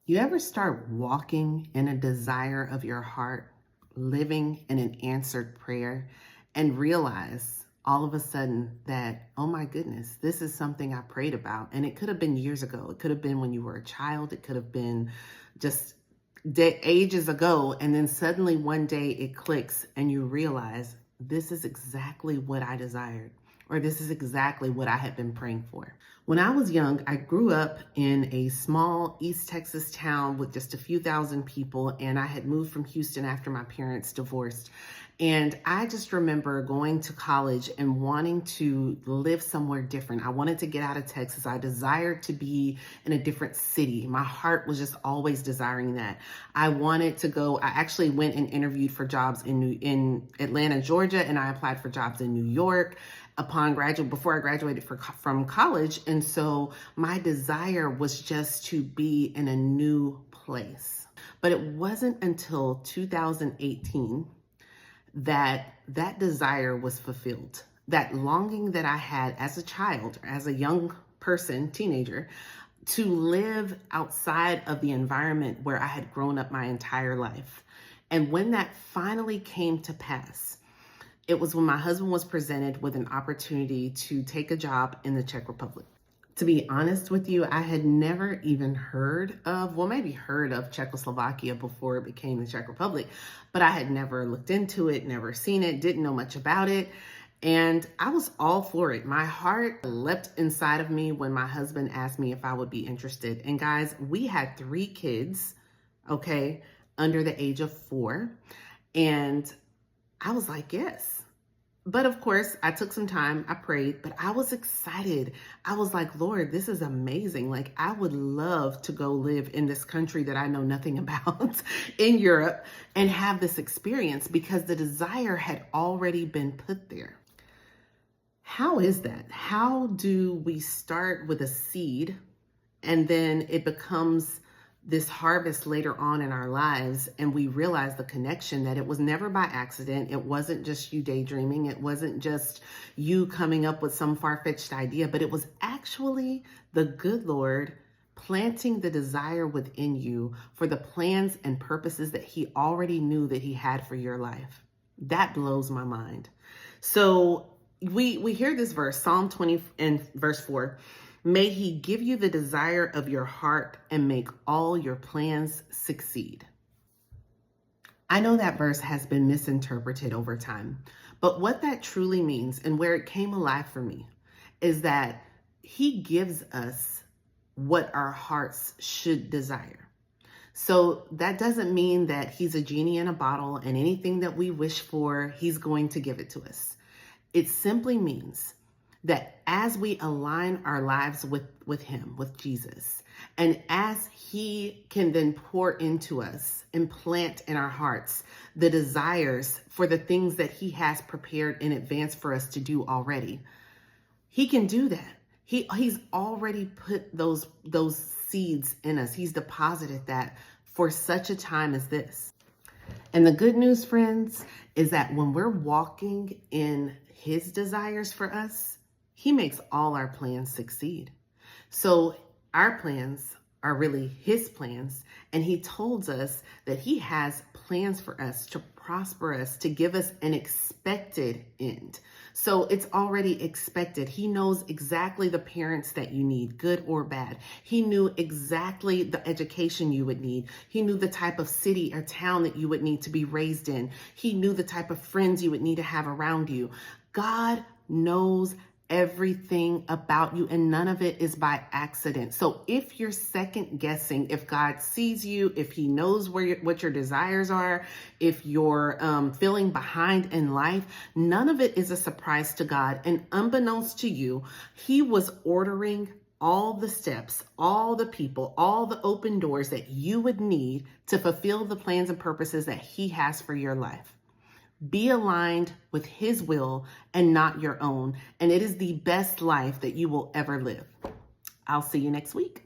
You ever start walking in a desire of your heart, living in an answered prayer, and realize all of a sudden that, oh my goodness, this is something I prayed about? And it could have been years ago. It could have been when you were a child. It could have been just ages ago. And then suddenly one day it clicks and you realize this is exactly what I desired, or this is exactly what I had been praying for. When I was young, I grew up in a small East Texas town with just a few thousand people, and I had moved from Houston after my parents divorced. And I just remember going to college and wanting to live somewhere different. I wanted to get out of Texas. I desired to be in a different city. My heart was just always desiring that. I wanted to go. I actually went and interviewed for jobs in Atlanta, Georgia, and I applied for jobs in New York before I graduated from college. And so my desire was just to be in a new place. But it wasn't until 2018 that desire was fulfilled. That longing that I had as a child, as a young person, teenager, to live outside of the environment where I had grown up my entire life. And when that finally came to pass, it was when my husband was presented with an opportunity to take a job in the Czech Republic. To be honest with you, I had never even heard of, well, maybe heard of Czechoslovakia before it became the Czech Republic, but I had never looked into it, never seen it, didn't know much about it. And I was all for it. My heart leapt inside of me when my husband asked me if I would be interested. And guys, we had 3 kids, okay, under the age of 4. And I was like, yes. But of course, I took some time, I prayed, but I was excited. I was like, Lord, this is amazing. Like, I would love to go live in this country that I know nothing about in Europe and have this experience, because the desire had already been put there. How is that? How do we start with a seed and then it becomes this harvest later on in our lives, and we realize the connection that it was never by accident? It wasn't just you daydreaming. It wasn't just you coming up with some far-fetched idea, but it was actually the good Lord planting the desire within you for the plans and purposes that he already knew that he had for your life. That blows my mind. So we hear this verse, Psalm 20 and verse 4. May he give you the desire of your heart and make all your plans succeed. I know that verse has been misinterpreted over time, but what that truly means and where it came alive for me is that he gives us what our hearts should desire. So that doesn't mean that he's a genie in a bottle and anything that we wish for, he's going to give it to us. It simply means that as we align our lives with him, with Jesus, and as he can then pour into us and plant in our hearts the desires for the things that he has prepared in advance for us to do already, he can do that. He's already put those seeds in us. He's deposited that for such a time as this. And the good news, friends, is that when we're walking in his desires for us, he makes all our plans succeed. So our plans are really his plans. And he told us that he has plans for us to prosper us, to give us an expected end. So it's already expected. He knows exactly the parents that you need, good or bad. He knew exactly the education you would need. He knew the type of city or town that you would need to be raised in. He knew the type of friends you would need to have around you. God knows everything about you, and none of it is by accident. So if you're second guessing if God sees you, if he knows what your desires are, if you're feeling behind in life, none of it is a surprise to God. And unbeknownst to you, he was ordering all the steps, all the people, all the open doors that you would need to fulfill the plans and purposes that he has for your life. Be aligned with his will and not your own. And it is the best life that you will ever live. I'll see you next week.